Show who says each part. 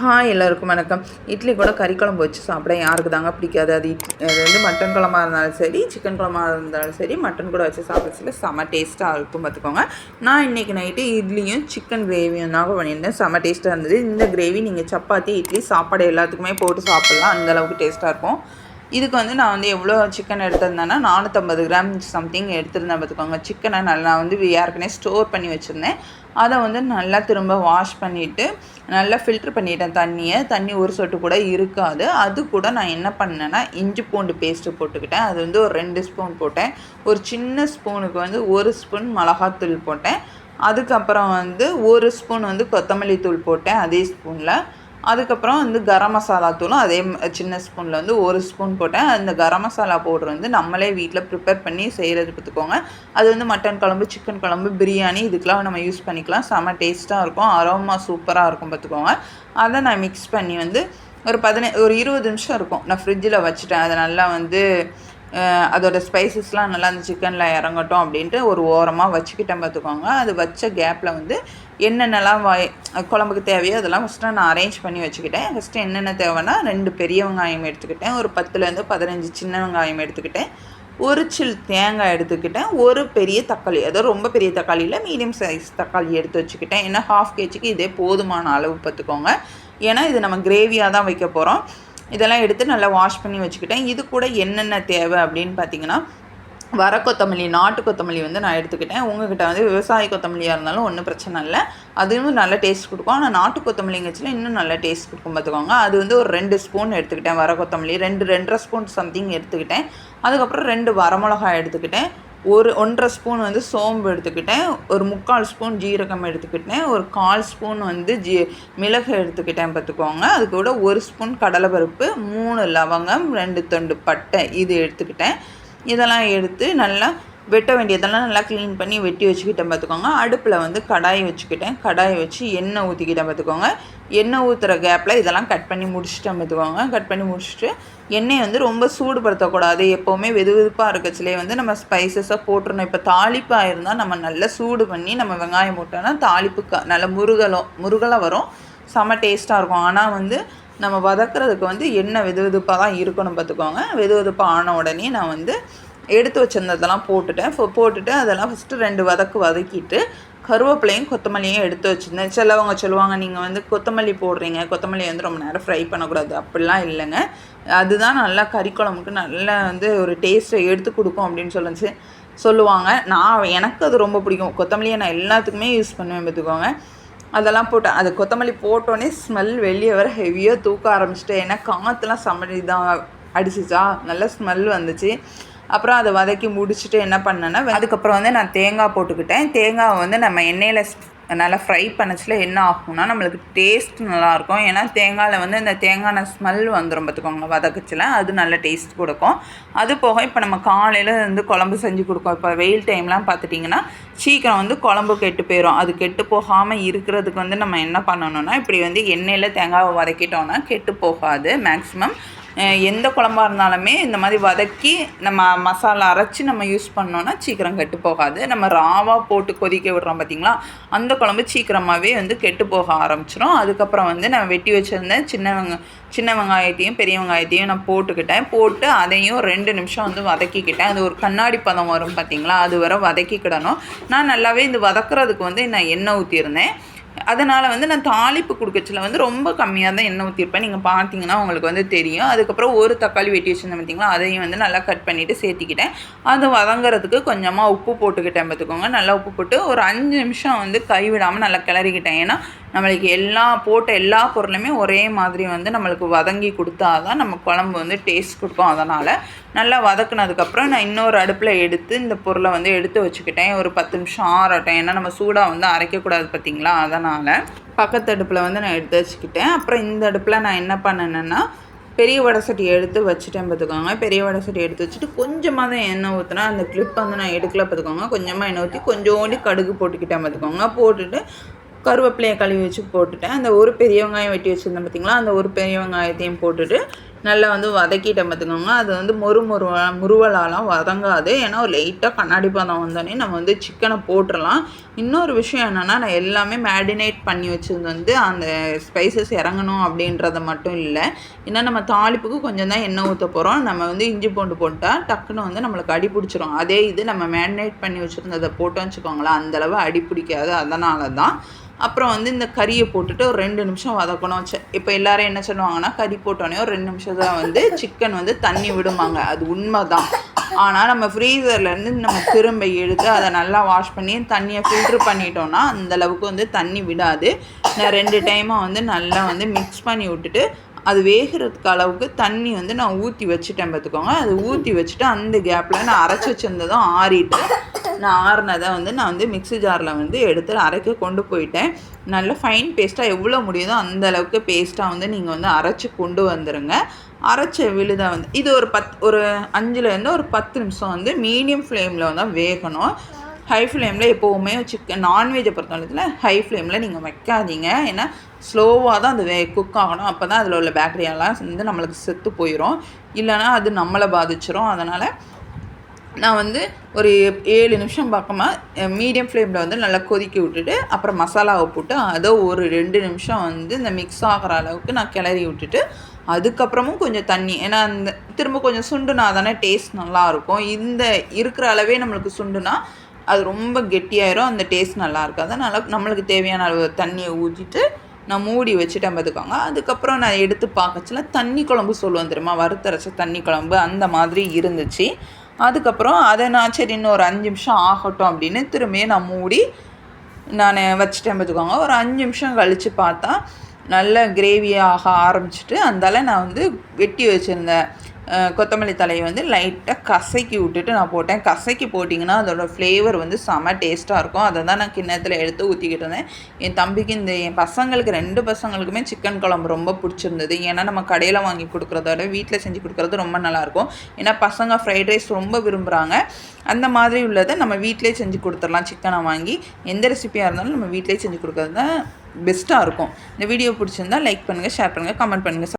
Speaker 1: எல்லாருக்கும் வணக்கம். இட்லி கூட கறி குழம்பு வச்சு சாப்பிட யாருக்கு தாங்க பிடிக்காது. அது வந்து மட்டன் குழம்பா இருந்தாலும் சரி, சிக்கன் குழம்பா இருந்தாலும் சரி, மட்டன் கூட வச்சு சாப்பிட்றதுல செம்ம டேஸ்ட்டாக இருக்கும் பார்த்துக்கோங்க. நான் இன்றைக்கி நைட்டு இட்லியும் சிக்கன் கிரேவியும் தாங்க பண்ணியிருந்தேன். செம்ம டேஸ்ட்டாக இருந்தது. இந்த கிரேவி நீங்கள் சப்பாத்தி, இட்லி, சாப்பாடு எல்லாத்துக்குமே போட்டு சாப்பிட்லாம். அந்தளவுக்கு டேஸ்ட்டாக இருக்கும். இதுக்கு வந்து நான் வந்து எவ்வளோ சிக்கன் எடுத்திருந்தேன்னா 450 கிராம் சம்திங் எடுத்திருந்தேன் பார்த்துக்கோங்க. சிக்கனை நல்லா வந்து ஏற்கனவே ஸ்டோர் பண்ணி வச்சுருந்தேன். அதை வந்து நல்லா திரும்ப வாஷ் பண்ணிவிட்டு நல்லா ஃபில்ட்ரு பண்ணிட்டேன் தண்ணி ஒரு சொட்டு கூட இருக்காது. அது கூட நான் என்ன பண்ணேன்னா இஞ்சி பூண்டு பேஸ்ட்டு போட்டுக்கிட்டேன். அது வந்து ஒரு 2 ஸ்பூன் போட்டேன். ஒரு சின்ன ஸ்பூனுக்கு வந்து 1 ஸ்பூன் மிளகாத்தூள் போட்டேன். அதுக்கப்புறம் வந்து 1 ஸ்பூன் வந்து கொத்தமல்லி தூள் போட்டேன் அதே ஸ்பூனில். அதுக்கப்புறம் வந்து கரம் மசாலா தூளும் அதே சின்ன ஸ்பூனில் வந்து 1 ஸ்பூன் போட்டேன். அந்த கரம் மசாலா பவுடர் வந்து நம்மளே வீட்டில் ப்ரிப்பேர் பண்ணி செய்கிறது பார்த்துக்கோங்க. அது வந்து மட்டன் குழம்பு, சிக்கன் குழம்பு, பிரியாணி இதுக்கெலாம் நம்ம யூஸ் பண்ணிக்கலாம். செம்ம டேஸ்ட்டாக இருக்கும், அரோமா சூப்பராக இருக்கும் பார்த்துக்கோங்க. அதை நான் மிக்ஸ் பண்ணி வந்து ஒரு 20 நிமிஷம் இருக்கும் நான் ஃப்ரிட்ஜில் வச்சுட்டேன். அதை நல்லா வந்து அதோட ஸ்பைசஸ்லாம் நல்லா அந்த சிக்கனில் இறங்கட்டும் அப்படின்ட்டு ஒரு ஓரமாக வச்சுக்கிட்டேன் பார்த்துக்கோங்க. அது வச்ச கேப்பில் வந்து என்னென்னலாம் குழம்புக்கு தேவையோ அதெல்லாம் ஃபஸ்ட்டு நான் அரேஞ்ச் பண்ணி வச்சுக்கிட்டேன். ஃபஸ்ட்டு என்னென்ன தேவைன்னா 2 பெரிய வெங்காயம் எடுத்துக்கிட்டேன், ஒரு 10லேருந்து 15 சின்ன வெங்காயம் எடுத்துக்கிட்டேன், ஒரு சில் தேங்காய் எடுத்துக்கிட்டேன், ஒரு பெரிய தக்காளி, அதாவது ரொம்ப பெரிய தக்காளியில் மீடியம் சைஸ் தக்காளி எடுத்து வச்சுக்கிட்டேன். ஏன்னா 1/2 kgக்கு இதே போதுமான அளவு பார்த்துக்கோங்க. ஏன்னா இது நம்ம கிரேவியாக தான் வைக்க போகிறோம். இதெல்லாம் எடுத்து நல்லா வாஷ் பண்ணி வச்சுக்கிட்டேன். இது கூட என்னென்ன தேவை அப்படின்னு பார்த்தீங்கன்னா, வர கொத்தமல்லி, நாட்டு கொத்தமல்லி வந்து நான் எடுத்துக்கிட்டேன். உங்கள்கிட்ட வந்து விவசாய கொத்தமல்லியாக இருந்தாலும் ஒன்றும் பிரச்சனை இல்லை, அதுவும் நல்ல டேஸ்ட் கொடுக்கும். ஆனால் நாட்டு கொத்தமல்லிங்கச்சில் இன்னும் நல்ல டேஸ்ட் கொடுக்கும் பார்த்துக்கோங்க. அது வந்து ஒரு 2 ஸ்பூன் எடுத்துக்கிட்டேன். வர கொத்தமல்லி 2.5 ஸ்பூன் சம்திங் எடுத்துக்கிட்டேன். அதுக்கப்புறம் 2 வரமிளகாய் எடுத்துக்கிட்டேன். 1.5 ஸ்பூன் வந்து சோம்பு எடுத்துக்கிட்டேன். ஒரு 3/4 ஸ்பூன் ஜீரகம் எடுத்துக்கிட்டேன். ஒரு 1/4 ஸ்பூன் வந்து மிளகு எடுத்துக்கிட்டேன் பார்த்துக்கோங்க. அது கூட 1 ஸ்பூன் கடலைப்பருப்பு, 3 லவங்கம், 2 துண்டு பட்டை இது எடுத்துக்கிட்டேன். இதெல்லாம் எடுத்து நல்லா வெட்ட வேண்டியதெல்லாம் நல்லா க்ளீன் பண்ணி வெட்டி வச்சுக்கிட்டேன் பார்த்துக்கோங்க. அடுப்பில் வந்து கடாய் வச்சுக்கிட்டேன். கடாய் வச்சு எண்ணெய் ஊற்றிக்கிட்டேன் பார்த்துக்கோங்க. எண்ணெய் ஊற்றுற கேப்பில் இதெல்லாம் கட் பண்ணி முடிச்சுட்டேன் பார்த்துக்கோங்க. கட் பண்ணி முடிச்சுட்டு எண்ணெயை வந்து ரொம்ப சூடுபடுத்தக்கூடாது. எப்போவுமே வெதுவெதுப்பாக இருக்கச்சிலே வந்து நம்ம ஸ்பைசஸாக போட்டுருணும். இப்போ தாளிப்பாக இருந்தால் நம்ம நல்லா சூடு பண்ணி நம்ம வெங்காயம் போட்டோன்னா தாளிப்பு நல்லா முருகலாக வரும், செம்ம டேஸ்ட்டாக இருக்கும். ஆனால் வந்து நம்ம வதக்கிறதுக்கு வந்து எண்ணெய் வெதுவெதுப்பாக தான் இருக்கணும் பார்த்துக்கோங்க. வெதுவெதுப்பாக ஆன உடனே நான் வந்து எடுத்து வச்சுருந்ததெல்லாம் போட்டுட்டு அதெல்லாம் ஃபஸ்ட்டு 2 வதக்கிட்டு கருவேப்பிலையும் கொத்தமல்லியும் எடுத்து வச்சுருந்தேன். சிலவங்க சொல்லுவாங்க நீங்கள் வந்து கொத்தமல்லி போடுறீங்க, கொத்தமல்லி வந்து ரொம்ப நேரம் ஃப்ரை பண்ணக்கூடாது. அப்படிலாம் இல்லைங்க, அதுதான் நல்லா கறி குழம்புக்கு நல்லா வந்து ஒரு டேஸ்ட்டை எடுத்து கொடுக்கும் அப்படின்னு சொல்லுவாங்க. எனக்கு அது ரொம்ப பிடிக்கும். கொத்தமல்லியை நான் எல்லாத்துக்குமே யூஸ் பண்ணுவேன் பார்த்துக்கோங்க. அதெல்லாம் போட்டேன். அது கொத்தமல்லி போட்டோன்னே ஸ்மெல் வெளியே வர ஹெவியாக தூக்க ஆரம்பிச்சிட்டேன். ஏன்னா காற்றுலாம் செம்ம இதாக அடிச்சிச்சா, நல்ல ஸ்மெல் வந்துச்சு. அப்புறம் அதை வதக்கி முடிச்சுட்டு என்ன பண்ணேன்னா, அதுக்கப்புறம் வந்து நான் தேங்காய் போட்டுக்கிட்டேன். தேங்காவை வந்து நம்ம எண்ணெயில் நல்லா ஃப்ரை பண்ணச்சில் என்ன ஆகும்னா நம்மளுக்கு டேஸ்ட் நல்லாயிருக்கும். ஏன்னா தேங்காயில் வந்து இந்த தேங்காய் ஸ்மெல் வந்துடும் பார்த்துக்கோங்க வதக்கச்சில், அது நல்ல டேஸ்ட் கொடுக்கும். அது போக இப்போ நம்ம காலையில் வந்து குழம்பு செஞ்சு கொடுக்கோம். இப்போ வெயில் டைம்லாம் பார்த்துட்டிங்கன்னா சீக்கிரம் வந்து குழம்பு கெட்டு போயிடும். அது கெட்டு போகாமல் இருக்கிறதுக்கு வந்து நம்ம என்ன பண்ணணும்னா, இப்படி வந்து எண்ணெயில் தேங்காவை வதக்கிட்டோன்னா கெட்டு போகாது. மேக்ஸிமம் எந்த குழம்பாக இருந்தாலுமே இந்த மாதிரி வதக்கி நம்ம மசாலா அரைச்சி நம்ம யூஸ் பண்ணோன்னா சீக்கிரம் கெட்டு போகாது. நம்ம ராவாக போட்டு கொதிக்க விடுறோம் பார்த்திங்களா, அந்த குழம்பு சீக்கிரமாகவே வந்து கெட்டு போக ஆரம்பிச்சிடும். அதுக்கப்புறம் வந்து நான் வெட்டி வச்சுருந்தேன் சின்ன வெங்காயத்தையும் பெரிய வெங்காயத்தையும் நான் போட்டு அதையும் 2 நிமிஷம் வந்து வதக்கிக்கிட்டேன். அது ஒரு கண்ணாடி பதம் வரும் பார்த்திங்களா, அது வர வதக்கிக்கிடணும். நான் நல்லாவே இந்த வதக்கிறதுக்கு வந்து நான் எண்ணெய் ஊற்றியிருந்தேன். அதனால் வந்து நான் தாளிப்பு கொடுக்கச்சில் வந்து ரொம்ப கம்மியாக தான் எண்ணெய் ஊற்றிருப்பேன். நீங்கள் பார்த்தீங்கன்னா உங்களுக்கு வந்து தெரியும். அதுக்கப்புறம் ஒரு தக்காளி வெட்டி வச்சுருந்தேன் பார்த்திங்களா, அதையும் வந்து நல்லா கட் பண்ணிவிட்டு சேர்த்திக்கிட்டேன். அது வதங்கிறதுக்கு கொஞ்சமாக உப்பு போட்டுக்கிட்டேன் பார்த்துக்கோங்க. நல்லா உப்பு போட்டு ஒரு 5 நிமிஷம் வந்து கைவிடாமல் நல்லா கிளறிக்கிட்டேன். ஏன்னா நம்மளுக்கு எல்லா பொருளுமே ஒரே மாதிரி வந்து நம்மளுக்கு வதங்கி கொடுத்தா தான் நம்ம குழம்பு வந்து டேஸ்ட் கொடுக்கும். அதனால் நல்லா வதக்குனதுக்கப்புறம் நான் இன்னொரு அடுப்பில் எடுத்து இந்த பொருளை வந்து எடுத்து வச்சுக்கிட்டேன். ஒரு 10 நிமிஷம் ஆறட்டும். ஏன்னா நம்ம சூடாக வந்து அரைக்கக்கூடாது பார்த்திங்களா, அதனால் பக்கத்து அடுப்பில் வந்து நான் எடுத்து வச்சுக்கிட்டேன். அப்புறம் இந்த அடுப்பில் நான் என்ன பண்ணேன்னா பெரிய வடை சட்டி எடுத்து வச்சுட்டேன் பார்த்துக்கோங்க. பெரிய வடை சட்டி எடுத்து வச்சுட்டு கொஞ்சமாக தான் எண்ணெய் ஊற்றினா, அந்த கிளிப் வந்து நான் எடுக்கல பார்த்துக்கோங்க. கொஞ்சமாக எண்ணெய் ஊற்றி கொஞ்சோண்டி கடுகு போட்டுக்கிட்டேன் பார்த்துக்கோங்க. போட்டுட்டு கருவேப்பிலையை கழுவி வச்சு போட்டுட்டேன். அந்த ஒரு பெரிய வெங்காயம் வெட்டி வச்சுருந்தேன் பார்த்திங்களா, அந்த ஒரு பெரிய வெங்காயத்தையும் போட்டுட்டு நல்லா வந்து வதக்கிட்டேன் பார்த்துக்கோங்க. அது வந்து முறுவலாலாம் வதங்காது. ஏன்னா லைட்டாக கண்ணாடி பதம் வந்தோடனே நம்ம வந்து சிக்கனை போட்டுடலாம். இன்னொரு விஷயம் என்னென்னா, நான் எல்லாமே மேரினேட் பண்ணி வச்சது வந்து அந்த ஸ்பைசஸ் இறங்கணும் அப்படின்றத மட்டும் இல்லை. ஏன்னா நம்ம தாளிப்புக்கு கொஞ்சம் தான் எண்ணெய் ஊற்ற போகிறோம். நம்ம வந்து இஞ்சி பூண்டு போட்டால் டக்குன்னு வந்து நம்மளுக்கு அடி பிடிச்சிரும். அதே இது நம்ம மேரினேட் பண்ணி வச்சுருந்ததை போட்டோம்னு வச்சுக்கோங்களேன், அந்தளவு அடி பிடிக்காது. அதனால தான். அப்புறம் வந்து இந்த கறியை போட்டுட்டு ஒரு 2 நிமிஷம் வதக்கணும். இப்போ எல்லோரும் என்ன சொல்லுவாங்கன்னா, கறி போட்டோன்னே ஒரு 2 நிமிஷத்தில் வந்து சிக்கன் வந்து தண்ணி விடுவாங்க. அது உண்மை தான். ஆனால் நம்ம ஃப்ரீசர்லேருந்து நம்ம திரும்ப எடுத்து அதை நல்லா வாஷ் பண்ணி தண்ணியை ஃபில்ட்ரு பண்ணிட்டோன்னா அந்தளவுக்கு வந்து தண்ணி விடாது. நான் 2 டைமாக வந்து நல்லா வந்து மிக்ஸ் பண்ணி விட்டுட்டு அது வேகிறதுக்கு அளவுக்கு தண்ணி வந்து நான் ஊற்றி வச்சுட்டேன் பார்த்துக்கோங்க. அது ஊற்றி வச்சுட்டு அந்த கேப்பில் நான் அரைச்சி வச்சுருந்ததும் ஆறிட்டு நான் ஆறுனதை வந்து நான் வந்து மிக்ஸி ஜாரில் வந்து எடுத்து அரைக்க கொண்டு போயிட்டேன். நல்ல ஃபைன் பேஸ்ட்டாக எவ்வளோ முடியுதோ அந்த அளவுக்கு பேஸ்ட்டாக வந்து நீங்கள் வந்து அரைச்சி கொண்டு வந்துடுங்க. அரைச்ச விழுதை வந்து இது ஒரு 5லேருந்து ஒரு 10 நிமிஷம் வந்து மீடியம் ஃப்ளேமில் வந்து வேகணும். ஹை ஃப்ளேமில் எப்போவுமே சிக்கன் நான்வெஜ்ஜை பொறுத்தவரைக்கும் ஹை ஃப்ளேமில் நீங்கள் வைக்காதீங்க. ஏன்னா ஸ்லோவாக தான் அது குக் ஆகணும். அப்போ தான் அதில் உள்ள பேக்டீரியாலாம் வந்து நம்மளுக்கு செத்து போயிடும். இல்லைனா அது நம்மளை பாதிச்சிரும். அதனால் நான் வந்து ஒரு 7 நிமிஷம் பக்கமாக மீடியம் ஃப்ளேமில் வந்து நல்லா கொதிக்க விட்டுட்டு அப்புறம் மசாலாவை போட்டு அதை ஒரு 2 நிமிஷம் வந்து இந்த மிக்ஸ் ஆகிற அளவுக்கு நான் கிளறி விட்டுட்டு அதுக்கப்புறமும் கொஞ்சம் தண்ணி, ஏன்னா அந்த திரும்ப கொஞ்சம் சுண்டுனா தானே டேஸ்ட் நல்லாயிருக்கும். இந்த இருக்கிற அளவே நம்மளுக்கு சுண்டுனா அது ரொம்ப கெட்டியாயிரும், அந்த டேஸ்ட் நல்லாயிருக்கும். அதனால் நம்மளுக்கு தேவையான அளவு தண்ணியை ஊற்றிட்டு நான் மூடி வச்சுட்டேன் பார்த்துக்கோங்க. அதுக்கப்புறம் நான் எடுத்து பார்க்கச்சுல தண்ணி குழம்பு சொல்லுவேன் தெரியுமா, வறுத்தரைச்ச தண்ணி குழம்பு அந்த மாதிரி இருந்துச்சு. அதுக்கப்புறம் அதை நான் சரி இன்னும் ஒரு 5 நிமிஷம் ஆகட்டும் அப்படின்னு திரும்பியே நான் மூடி நான் வச்சுட்டேன் பார்த்துக்கோங்க. ஒரு 5 நிமிஷம் கழித்து பார்த்தா நல்ல கிரேவியாக ஆரம்பிச்சிட்டு அந்தால நான் வந்து வெட்டி வச்சுருந்தேன் கொத்தமல்லி தலையை வந்து லைட்டாக கசக்கி விட்டுட்டு நான் போட்டேன். கசக்கி போட்டிங்கன்னா அதோடய ஃப்ளேவர் வந்து செம டேஸ்ட்டாக இருக்கும். அதை தான் நான் கிண்ணத்தில் எடுத்து ஊற்றிக்கிட்டு இருந்தேன். என் தம்பிக்கு என் பசங்களுக்கு 2 பசங்களுக்குமே சிக்கன் குழம்பு ரொம்ப பிடிச்சிருந்தது. ஏன்னா நம்ம கடையில் வாங்கி கொடுக்குறத விட வீட்டில் செஞ்சு கொடுக்குறது ரொம்ப நல்லாயிருக்கும். ஏன்னா பசங்க ஃப்ரைட் ரைஸ் ரொம்ப விரும்புகிறாங்க. அந்த மாதிரி உள்ளதை நம்ம வீட்டிலே செஞ்சு கொடுத்துடலாம். சிக்கனை வாங்கி எந்த ரெசிபியாக இருந்தாலும் நம்ம வீட்டிலே செஞ்சு கொடுக்குறது தான் பெஸ்ட்டாக இருக்கும். இந்த வீடியோ பிடிச்சிருந்தா லைக் பண்ணுங்கள், ஷேர் பண்ணுங்கள், கமெண்ட் பண்ணுங்கள்.